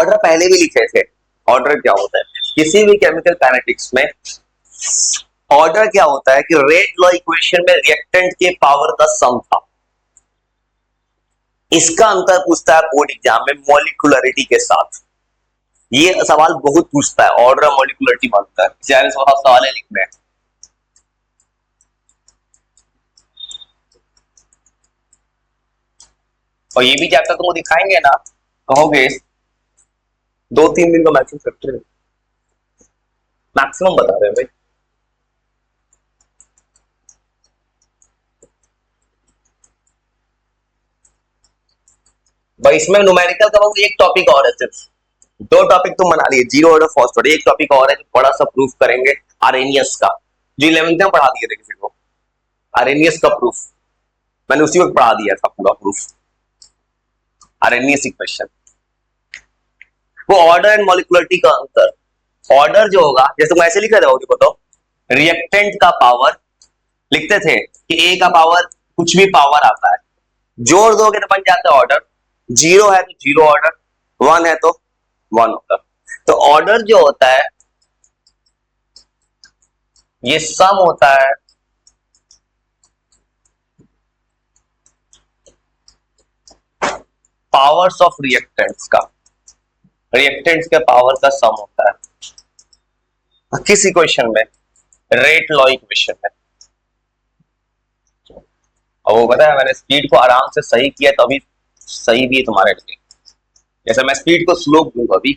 Order पहले भी लिखे थे। ऑर्डर क्या होता है किसी भी केमिकल काइनेटिक्स में? ऑर्डर क्या होता है कि रेट लॉ इक्वेशन में रिएक्टेंट के पावर का सम था। इसका अंतर पूछता है बोर्ड एग्जाम में मॉलिक्यूलरिटी के साथ। ये सवाल बहुत पूछता है, ऑर्डर मॉलिक्यूलरिटी मांगता है, सवाल है लिखने। और ये भी चैप्टर तुमको दिखाएंगे ना, कहोगे 2-3 दिन का मैक्सिमम चैप्टर है, मैक्सिमम बता रहे हैं भाई। भाई इसमें न्यूमेरिकल का बहुत एक टॉपिक और है, सिर्फ 2 टॉपिक तुम बना लिए, जीरो ऑर्डर फर्स्ट ऑर्डर। एक टॉपिक और है जो बड़ा सा प्रूफ करेंगे आरेनियस का, जो 11th में पढ़ा दिए थे किसी को, आरेनियस का प्रूफ। मैंने उसी वक्त पढ़ा दिया था पूरा प्रूफ, आरेनियस इक्वेशन। वो ऑर्डर एंड मॉलिक्यूलरिटी का अंतर। ऑर्डर जो होगा, जैसे तुम ऐसे लिख रहे हो, बताओ रिएक्टेंट का पावर लिखते थे कि ए का पावर कुछ भी पावर आता है, जोड़ दोगे तो बन जाता है ऑर्डर। 0 है तो 0 ऑर्डर, 1 है तो 1 ऑर्डर। तो ऑर्डर जो होता है ये सम होता है पावर्स ऑफ रिएक्टेंट्स का, रिएक्टेंट्स के पावर का सम होता है किस इक्वेशन में? रेट लॉ इक्वेशन में। और वो पता है मैंने स्पीड को आराम से सही किया तभी सही भी है तुम्हारे लिए। जैसे मैं स्पीड को स्लो दूंगा अभी,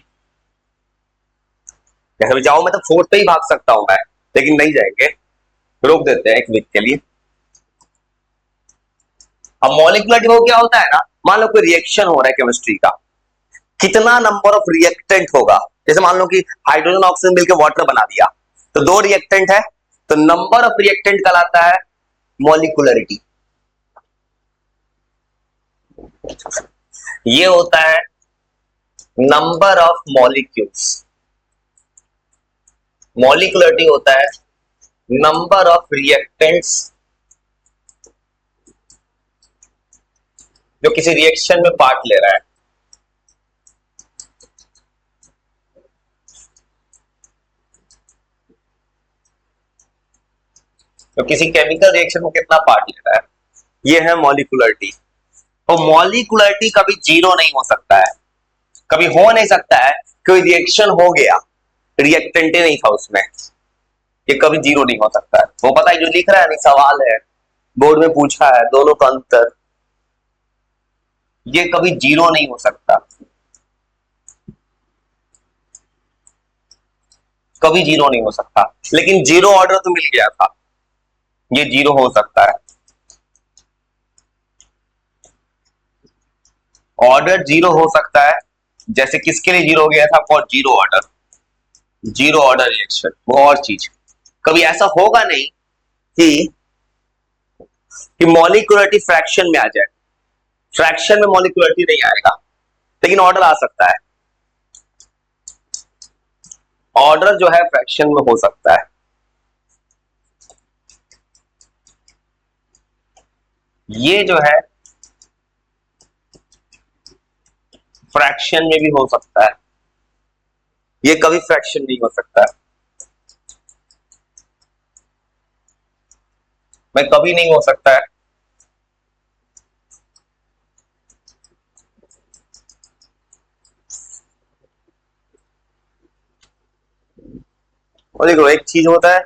जैसे जाओ मैं तो 4 पे ही भाग सकता हूं मैं, लेकिन नहीं जाएंगे, रोक देते हैं एक वीक के लिए। अब मॉलिक्यूलर वो क्या होता है ना, मान लो कोई रिएक्शन हो रहा है केमिस्ट्री का, कितना नंबर ऑफ रिएक्टेंट होगा। जैसे मान लो कि हाइड्रोजन ऑक्सीजन मिलकर वाटर बना दिया, तो 2 रिएक्टेंट है, तो नंबर ऑफ रिएक्टेंट कहलाता है मॉलिक्यूलरिटी। ये होता है नंबर ऑफ मॉलिक्यूल्स। मॉलिक्यूलरिटी होता है नंबर ऑफ रिएक्टेंट्स जो किसी रिएक्शन में पार्ट ले रहा है। तो किसी केमिकल रिएक्शन में कितना पार्ट ले रहा है, ये है मॉलिक्यूलरिटी। तो मॉलिक्यूलरिटी कभी जीरो नहीं हो सकता है, कभी हो नहीं सकता है। कोई रिएक्शन हो गया, रिएक्टेंट ही नहीं था उसमें, ये कभी जीरो नहीं हो सकता है। वो पता है जो लिख रहा है नहीं, सवाल है बोर्ड में पूछा है दोनों का अंतर, ये कभी जीरो नहीं हो सकता, कभी जीरो नहीं हो सकता। लेकिन जीरो ऑर्डर तो मिल गया था, ये जीरो हो सकता है। ऑर्डर जीरो हो सकता है, जैसे किसके लिए जीरो हो गया था, for zero order, zero order reaction. वो और चीज, कभी ऐसा होगा नहीं कि मॉलिक्यूलरिटी फ्रैक्शन में आ जाए, फ्रैक्शन में मॉलिक्यूलरिटी नहीं आएगा, लेकिन ऑर्डर आ सकता है। ऑर्डर जो है फ्रैक्शन में हो सकता है, ये जो है फ्रैक्शन में भी हो सकता है, ये कभी फ्रैक्शन नहीं हो सकता है, मैं कभी नहीं हो सकता है। और देखो एक चीज होता है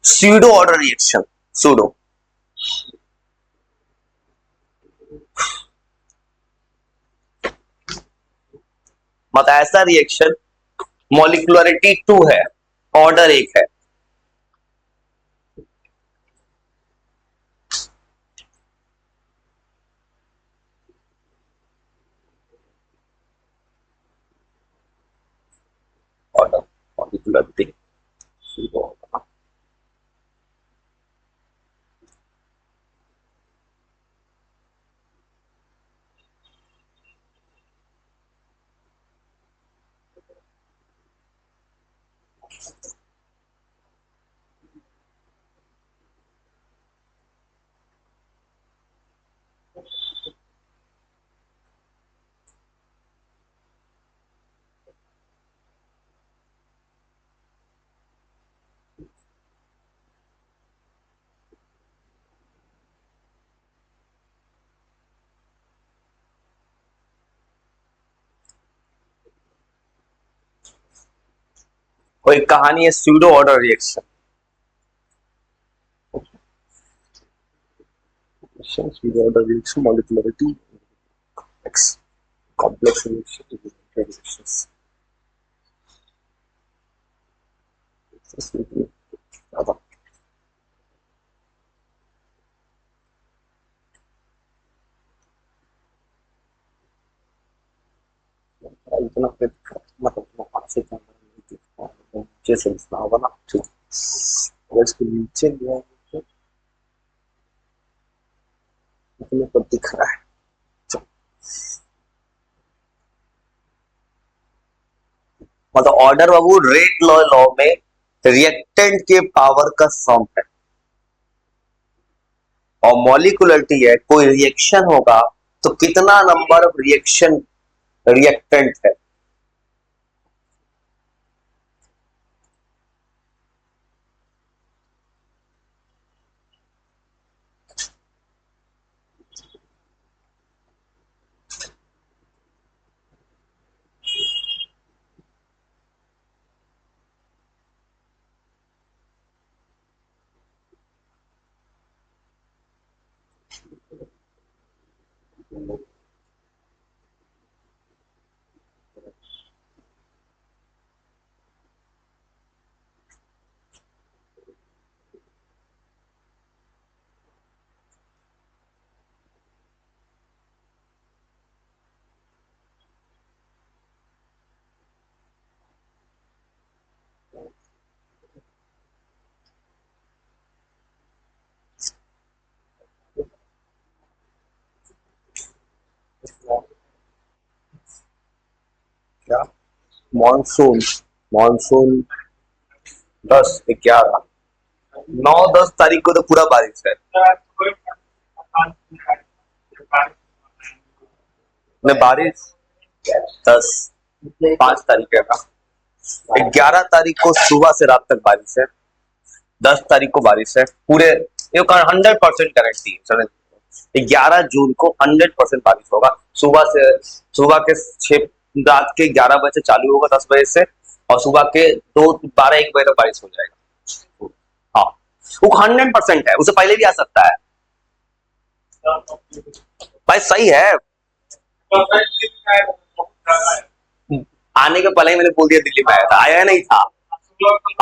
स्यूडो ऑर्डर रिएक्शन, सूडो मतलब ऐसा रिएक्शन मॉलिक्यूलरिटी 2 है, ऑर्डर 1 है। Order molecularity pseudo. और एक कहानी है pseudo order reaction. Pseudo order reaction, molecularity, complex reaction. इतना मतलब जैसे होगा ना, ठीक है, इसको नीचे लिया तो दिख रहा है। मतलब ऑर्डर बाबू रेट लॉ लॉ में रिएक्टेंट के पावर का सम है, और मॉलिक्युलरिटी है कोई रिएक्शन होगा तो कितना नंबर ऑफ रिएक्शन रिएक्टेंट है। क्या मॉनसून, मॉनसून 10, 11, 9, 10 तारीख को तो पूरा बारिश है। बारिश 5 तारीख है ना, 11 तारीख को सुबह से रात तक बारिश है, 10 तारीख को बारिश है पूरे, ये 100% गारंटी है। 11 जून को 100% बारिश होगा, सुबह के 6, रात के 11 बजे चालू होगा, 10 बजे से, और सुबह के 12, 1 बजे तक बारिश हो जाएगा। हाँ, वो 100% है, उससे पहले भी आ सकता है भाई, सही है। आने के पहले ही मैंने बोल दिया दिल्ली में आया था, आया नहीं था,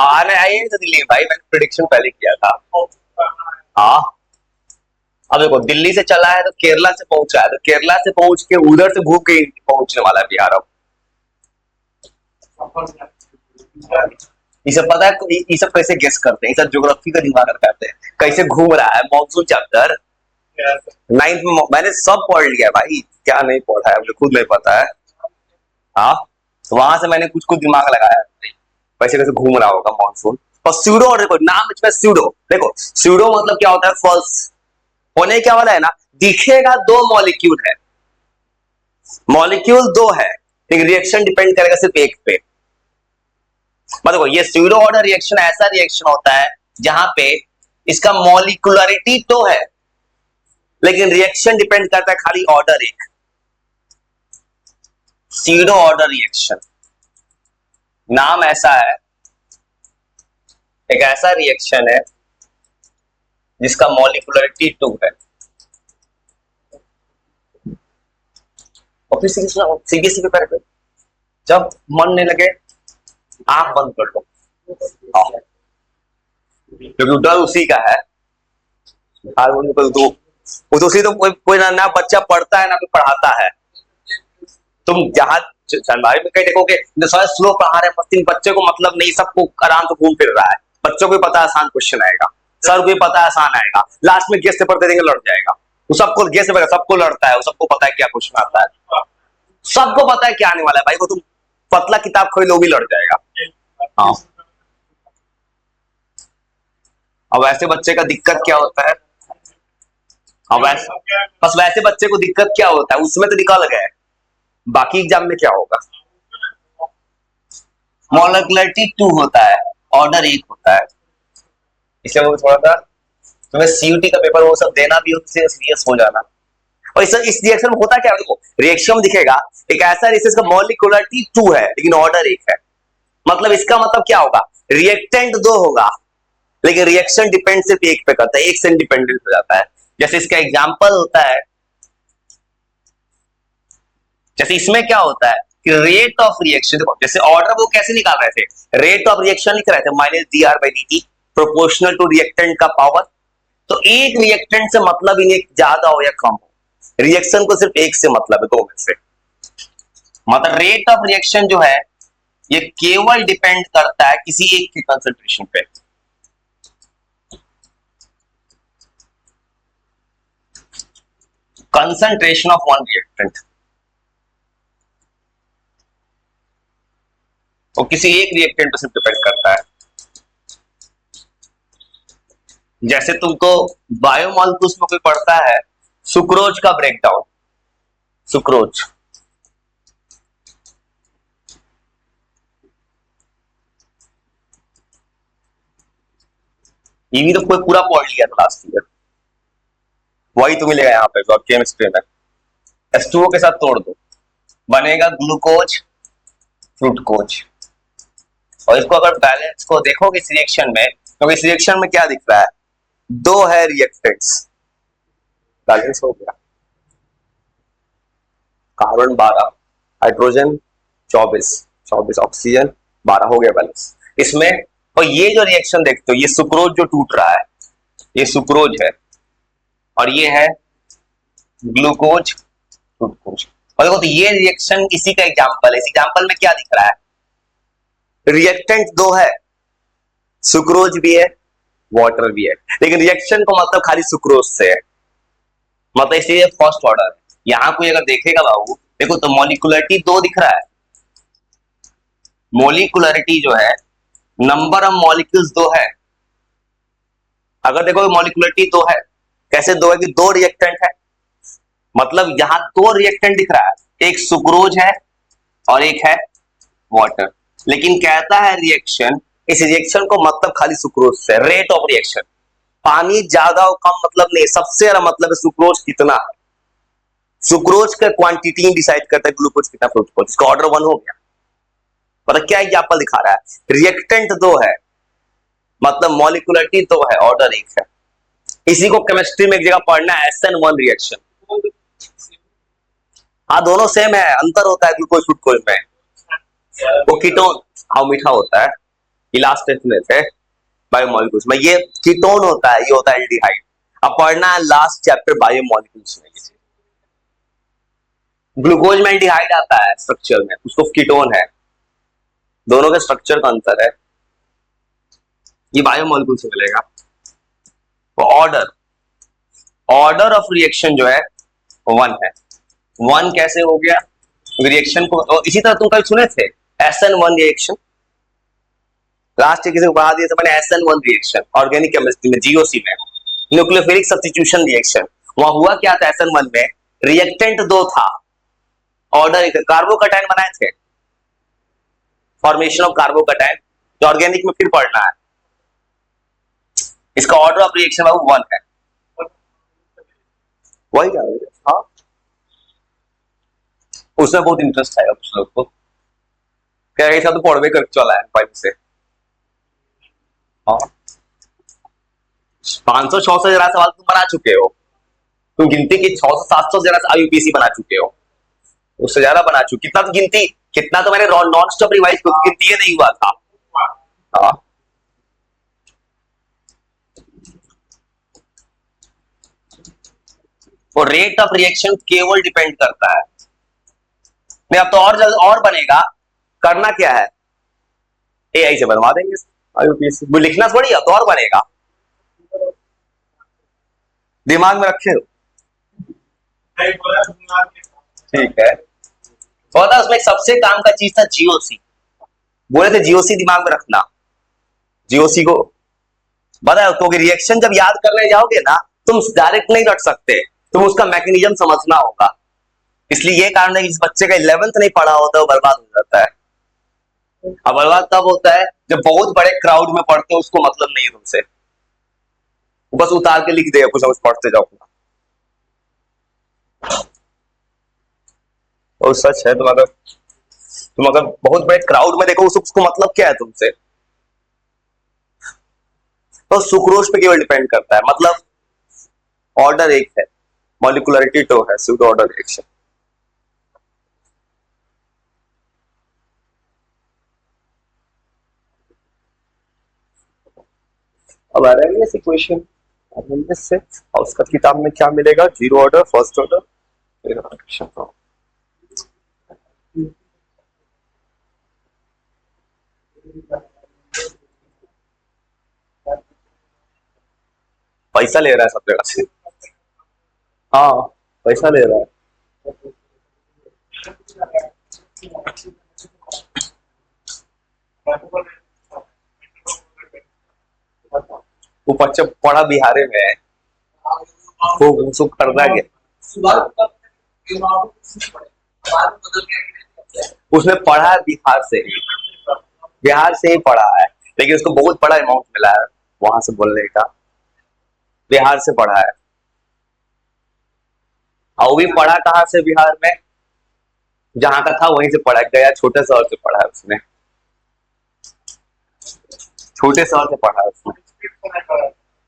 आने आए नहीं था दिल्ली में भाई, मैंने प्रेडिक्शन पहले किया था। हाँ, अब देखो दिल्ली से चला है तो केरला से पहुंचा है, तो केरला से पहुंच के उधर से घूम के पहुंचने वाला है बिहार। अब इसे पता है, ये सब कैसे गेस करते हैं, ये सब ज्योग्राफी का दिमाग करते हैं, कैसे घूम रहा है मॉनसून चैप्टर 9th में मैंने सब पढ़ लिया भाई, क्या नहीं पढ़ा है मुझे खुद नहीं पता है। हाँ, तो वहां से मैंने कुछ कुछ दिमाग लगाया कैसे कैसे घूम रहा होगा मॉनसून। और स्यूडो, और देखो नाम इसमें स्यूडो, देखो स्यूडो मतलब क्या होता है, फॉल्स होने क्या वाला है ना, दिखेगा 2 मॉलिक्यूल है, मॉलिक्यूल 2 है, लेकिन रिएक्शन डिपेंड करेगा सिर्फ एक पे। देखो ये स्यूडो ऑर्डर रिएक्शन ऐसा रिएक्शन होता है जहां पे इसका मॉलिक्युलरिटी तो है, लेकिन रिएक्शन डिपेंड करता है खाली ऑर्डर एक। स्यूडो ऑर्डर रिएक्शन नाम ऐसा है, एक ऐसा रिएक्शन है जिसका मॉलिक्युलरिटी 2 है। और फिर सीबीएसई पेपर पे जब मन नहीं लगे आंख बंद कर लो, क्योंकि डर उसी का है। वो तो उसी तो कोई ना बच्चा पढ़ता है ना कोई पढ़ाता है। तुम जहां जनवरी में कहीं देखोगे स्लो पढ़ा रहे हैं, बच्चे को मतलब नहीं, सबको आराम से घूम फिर रहा है, बच्चों को भी पता है आसान क्वेश्चन आएगा, सर को भी पता है आसान आएगा, लास्ट में गेस पेपर दे देंगे लड़ जाएगा। वो सबको गेस पेपर सबको लड़ता है, वो सबको पता है क्या क्वेश्चन आता है, सबको पता है क्या आने वाला है भाई, वो तुम पतला किताब खरीद लो भी लड़ जाएगा। हाँ, अब वैसे बच्चे का दिक्कत क्या होता है, अब बस वैसे बच्चे को दिक्कत क्या होता है, उसमें तो निकल गए, बाकी एग्जाम में क्या होगा, मॉलिक्युलरिटी 2 होता है, ऑर्डर 1 होता है। इसलिए वो थोड़ा सा तुम्हें सीयूटी का पेपर वो सब देना भी उससे सीरियस हो जाना। और इस रिएक्शन में होता क्या है, देखो रिएक्शन दिखेगा एक ऐसा रिएक्शन का मॉलिक्युलरिटी 2 है लेकिन ऑर्डर 1 है, मतलब इसका मतलब क्या होगा, रिएक्टेंट दो होगा लेकिन रिएक्शन डिपेंड सिर्फ एक पे करता है, एक से इंडिपेंडेंट हो जाता है। जैसे इसका एग्जांपल होता है, जैसे इसमें क्या होता है कि रेट ऑफ रिएक्शन, देखो जैसे ऑर्डर वो कैसे निकाल रहे थे, रेट ऑफ रिएक्शन लिख रहे थे minus D R by D T proportional to reactant का पावर। तो एक रिएक्टेंट से मतलब इन्हें ज्यादा हो या कम हो, रिएक्शन को सिर्फ एक से मतलब है, दो में से। मतलब रेट ऑफ रिएक्शन जो है ये केवल डिपेंड करता है किसी एक की कंसंट्रेशन पे। कंसंट्रेशन ऑफ वन रिएक्टेंट, वो किसी एक रिएक्टेंट पर सिर्फ डिपेंड करता है। जैसे तुमको बायोमॉलिक्यूल्स में कोई पढ़ता है सुक्रोज का ब्रेकडाउन, सुक्रोज ये भी तो कोई पूरा पढ़ लिया था लास्ट ईयर, वही तुम्हें मिलेगा यहाँ पे केमिस्ट्री में। H2O के साथ तोड़ दो, बनेगा ग्लूकोज फ्रुक्टोज। और इसको अगर बैलेंस को देखोगे इस रिएक्शन में, तो इस रिएक्शन में क्या दिख रहा है, दो है रिएक्टेंट्स, बैलेंस हो गया। कार्बन 12, हाइड्रोजन 24, 24 ऑक्सीजन 12, हो गया बैलेंस इसमें। और ये जो रिएक्शन देखते हो, ये सुक्रोज जो टूट रहा है, ये सुक्रोज है और ये है ग्लूकोज फ्रुक्टोज। और देखो तो ये रिएक्शन इसी का एग्जांपल है। इस एग्जांपल में क्या दिख रहा है, रिएक्टेंट दो है, सुक्रोज भी है वाटर भी है, लेकिन रिएक्शन को मतलब खाली सुक्रोज से है, मतलब इसलिए फर्स्ट ऑर्डर है। यहां कोई अगर देखेगा बाबू, देखो तो मॉलिक्यूलरिटी दो दिख रहा है, मॉलिक्यूलरिटी जो है नंबर ऑफ मॉलिक्यूल्स दो है। अगर देखो मॉलिक्यूलरिटी दो है, कैसे दो है कि दो रिएक्टेंट है, मतलब यहां दो रिएक्टेंट दिख रहा है, एक सुक्रोज है और एक है वाटर। लेकिन कहता है रिएक्शन, इस रिएक्शन को मतलब खाली सुक्रोज से, रेट ऑफ रिएक्शन, पानी ज्यादा और कम मतलब नहीं, सबसे ज्यादा मतलब है सुक्रोज कितना है। सुक्रोज का क्वांटिटी डिसाइड करता है ग्लूकोज कितना फ्रुक्टोज। इसका ऑर्डर 1 हो गया। मतलब क्या एग्जांपल दिखा रहा है, रिएक्टेंट दो है मतलब मॉलिक्यूलरिटी दो है, ऑर्डर एक है। इसी को केमिस्ट्री में एक जगह पढ़ना है, SN1 रिएक्शन। हाँ दोनों सेम है, अंतर होता है ग्लूकोज फ्रुक्टोज में, वो कीटोन हाउ मीठा होता है, इलास्टिकनेस है बायोमॉलिक्यूल्स में, ये कीटोन होता है, ये होता है एल्डिहाइड। अब पढ़ना है लास्ट चैप्टर बायोमॉलिक्यूल्स में, ग्लूकोज में एल्डिहाइड आता है स्ट्रक्चर में, उसको कीटोन है, दोनों के स्ट्रक्चर का अंतर है, ये बायोमॉलिक्यूल से मिलेगा। तो ऑर्डर, ऑर्डर ऑफ रिएक्शन जो है 1 है। 1 कैसे हो गया, रिएक्शन को, और इसी तरह तुम कभी सुने थे SN1 रिएक्शन, लास्ट किसी को पढ़ा दिया था मैंने, SN1 रिएक्शन ऑर्गेनिक केमिस्ट्री में, जीओसी में, न्यूक्लियोफिलिक सब्स्टिट्यूशन रिएक्शन। वहां हुआ क्या था SN1 में, रिएक्टेंट दो था, ऑर्डर कार्बोकैटायन बनाए थे, फॉर्मेशन ऑफ कार्बोकैटायन, जो ऑर्गेनिक में फिर पढ़ना है। इसका ऑर्डर ऑफ रिएक्शन 1 है, वही क्या है? हाँ उसमें बहुत इंटरेस्ट है कुछ लोग को, क्या ऐसा तो पढ़वे कर चला है पाइप से। हाँ 500-600 जरा सवाल तुम बना चुके हो, तुम गिनती की 600-700 जरा यूपीएससी बना चुके हो, उससे ज्यादा बना चुके, कितना तो गिनती, कितना तो मैंने नॉन स्टॉप रिवाइज किया, गिनती ये नहीं हुआ था। हाँ और रेट ऑफ रिएक्शन केवल डिपेंड करता है, नहीं अब तो और जल्द और बनेगा, करना क्या है, एआई से बनवा देंगे यूपीएससी, वो लिखना थोड़ी है, तो और बनेगा, दिमाग में रखे हो। ठीक है, और था उसमें सबसे काम का चीज था जीओसी, बोले थे जीओसी दिमाग में रखना, जीओसी को बताओ तो रिएक्शन जब याद करने जाओगे ना, तुम डायरेक्ट नहीं रख सकते, तुम उसका मैकेनिज्म समझना होगा। इसलिए ये कारण है कि इस बच्चे का 11th नहीं पढ़ा होता वो बर्बाद हो जाता है। अब बर्बाद तब होता है जब बहुत बड़े क्राउड में पढ़ते हो, उसको मतलब नहीं है तुमसे, बस उतार के लिख देगा कुछ, समझ पढ़ते जाओ। और सच है तुम्हारा, तुम अगर बहुत बड़े क्राउड में देखो उसको मतलब क्या है तुमसे, तो सुक्रोज पे केवल डिपेंड करता है, मतलब ऑर्डर एक है, मॉलिक्युलरिटी 2 है, सूडो ऑर्डर रिएक्शन। अब आरएनएस इक्वेशन, आरएनएस से और उसका किताब में क्या मिलेगा, zero order, first order reaction. पैसा ले रहा है सब जगह से। हाँ, पैसा ले रहा है। वो बच्चा पढ़ा बिहारे में है, वो सब करना गया, उसने पढ़ा है बिहार से ही, बिहार से ही पढ़ा है, लेकिन उसको बहुत बड़ा अमाउंट मिला है वहां से बोलने का, बिहार से पढ़ा है। और वो भी पढ़ा कहाँ से बिहार में, जहां का था वहीं से पढ़ा, गया छोटे शहर से पढ़ा है उसने, छोटे शहर से पढ़ा है उसने,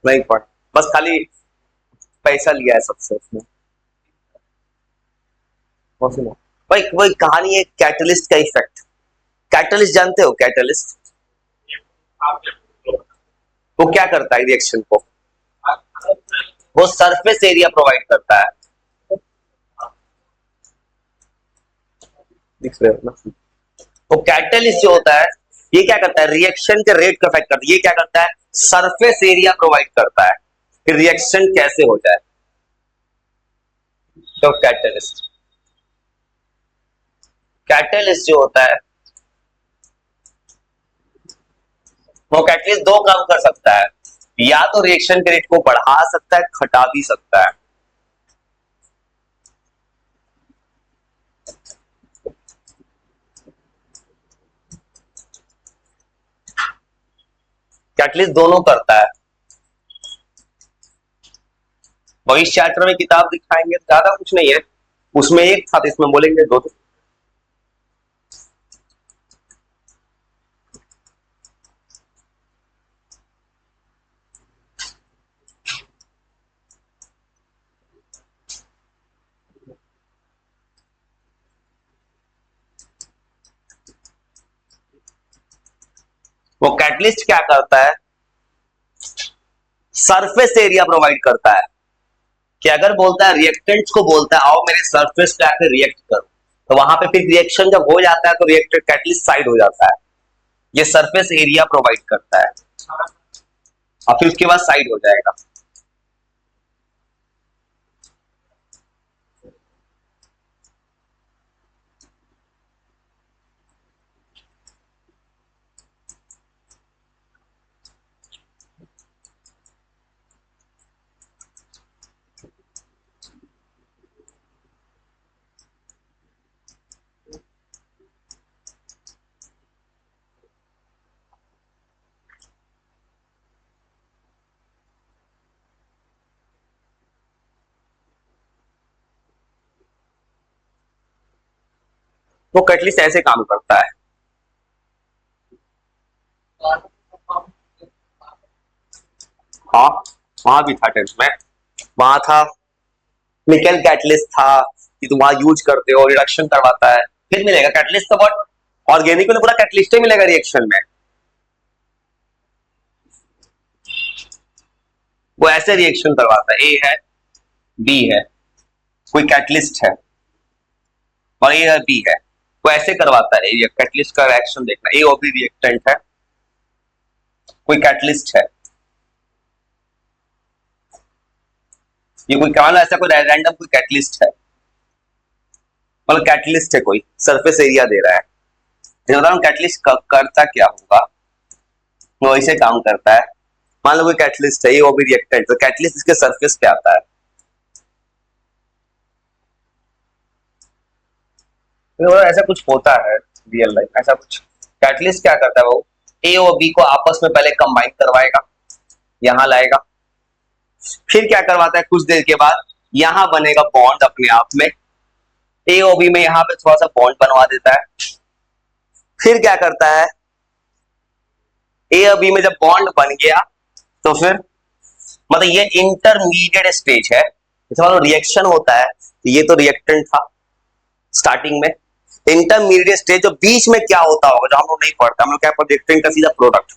नहीं पढ़ा, बस खाली पैसा लिया है सबसे उसने। वही वही कहानी है कैटलिस्ट का इफेक्ट। कैटलिस्ट जानते हो, कैटलिस्ट वो क्या करता है रिएक्शन को, वो सरफेस एरिया प्रोवाइड करता है, दिख रहे हो ना। वो कैटलिस्ट जो होता है ये क्या करता है, रिएक्शन के रेट को अफेक्ट करता है, ये क्या करता है, सरफेस एरिया प्रोवाइड करता है कि रिएक्शन कैसे हो जाए। तो कैटलिस्ट, कैटलिस्ट जो होता है वो कैटलिस्ट दो काम कर सकता है, या तो रिएक्शन के रेट को बढ़ा सकता है, घटा भी सकता है। कैटलिस्ट दोनों करता है, भविष्य चैप्टर में किताब दिखाएंगे, ज्यादा कुछ नहीं है उसमें, एक था तो इसमें बोलेंगे दो। वो कैटलिस्ट क्या करता है, सरफेस एरिया प्रोवाइड करता है, कि अगर बोलता है रिएक्टेंट्स को बोलता है आओ मेरे सरफेस पे आकर रिएक्ट करो, तो वहां पे फिर रिएक्शन जब हो जाता है तो रिएक्टेड कैटलिस्ट साइड हो जाता है, ये सरफेस एरिया प्रोवाइड करता है, और फिर उसके बाद साइड हो जाएगा। वो कैटलिस्ट ऐसे काम करता है, हाँ वहां भी था टेंथ में, वहां था निकल कैटलिस्ट था कि तुम वहां यूज करते हो, रिडक्शन करवाता है, फिर मिलेगा कैटलिस्ट तो बहुत ऑर्गेनिक में पूरा कैटलिस्ट ही मिलेगा रिएक्शन में, वो ऐसे रिएक्शन करवाता है, ए है बी है, कोई कैटलिस्ट है, और ए है बी है, वो ऐसे करवाता है, ये कैटलिस्ट का रिएक्शन देखना, ए और बी रिएक्टेंट है, कोई कैटलिस्ट है, ये कोई क्या ऐसा कोई रैंडम कोई कैटलिस्ट है, मतलब कैटलिस्ट है, कोई सरफेस एरिया दे रहा है, बता रहा कैटलिस्ट करता क्या होगा, वो ऐसे काम करता है, मान लो कोई कैटलिस्ट है, ये वो भी रिएक्टेंट, तो कैटलिस्ट इसके सरफेस पे आता है, तो ऐसा कुछ होता है रियल लाइफ, ऐसा कुछ कैटलिस्ट क्या करता है, वो ए और बी को आपस में पहले कंबाइन करवाएगा, यहां लाएगा, फिर क्या करवाता है कुछ देर के बाद यहां बनेगा बॉन्ड अपने आप में, ए और बी में यहां पे थोड़ा सा बॉन्ड बनवा देता है, फिर क्या करता है, ए और बी में जब बॉन्ड बन गया तो फिर मतलब ये इंटरमीडिएट स्टेज है, मतलब रिएक्शन होता है, ये तो रिएक्टेंट था स्टार्टिंग में। इंटरमीडिएट स्टेज जो बीच में क्या होता होगा जो हम लोग नहीं पढ़ते, हम लोग क्या पढ़ते, रिएक्टेंट का सीधा प्रोडक्ट।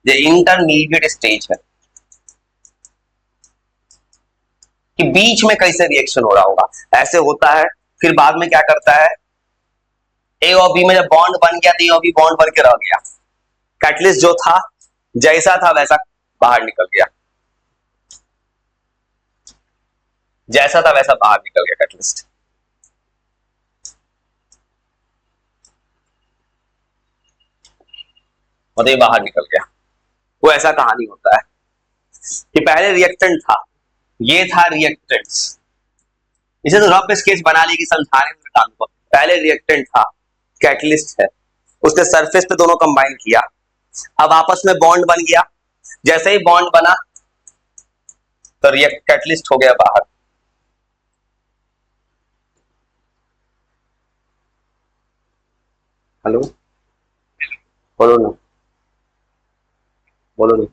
ये इंटरमीडिएट स्टेज है कि बीच में कैसे रिएक्शन हो रहा होगा, ऐसे होता है। फिर बाद में क्या करता है, ए और बी में जब बॉन्ड बन गया तो ए और बी बॉन्ड बन के रह गया, कैटलिस्ट जो था जैसा था वैसा बाहर निकल गया, जैसा था वैसा बाहर निकल गया कैटलिस्ट। मतलब ये बाहर निकल गया। वो ऐसा कहानी होता है कि पहले रिएक्टेंट था, ये था रिएक्टेंट्स, इसे तो रफ स्केच बना ली कि समझाने में काम को। पहले रिएक्टेंट था, कैटलिस्ट है, उसने सरफेस पे दोनों कंबाइन किया, अब आपस में बॉन्ड बन गया, जैसे ही बॉन्ड बना तो रिएक्ट कैटलिस्ट हो गया बाहर। हेलो, बोलो ना, बोलो ना।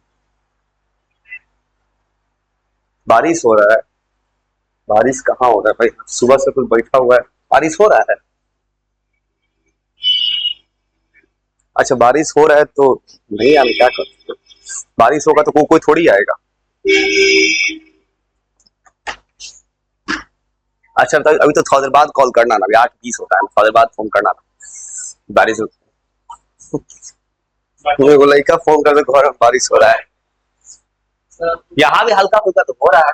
बारिश हो रहा है? बारिश कहाँ हो रहा है भाई, सुबह से कुछ बैठा हुआ है, बारिश हो रहा है? अच्छा बारिश हो रहा है तो नहीं आने, क्या कर सकते, बारिश होगा तो कोई थोड़ी आएगा। अच्छा तो अभी तो थोड़ी देर बाद कॉल करना ना, अभी 8:20 होता है, थोड़ी देर बाद फोन करना ना। बारिश मुझे बोला क्या फोन कर, घर में बारिश हो रहा है, यहाँ भी हल्का फुल्का तो हो रहा है।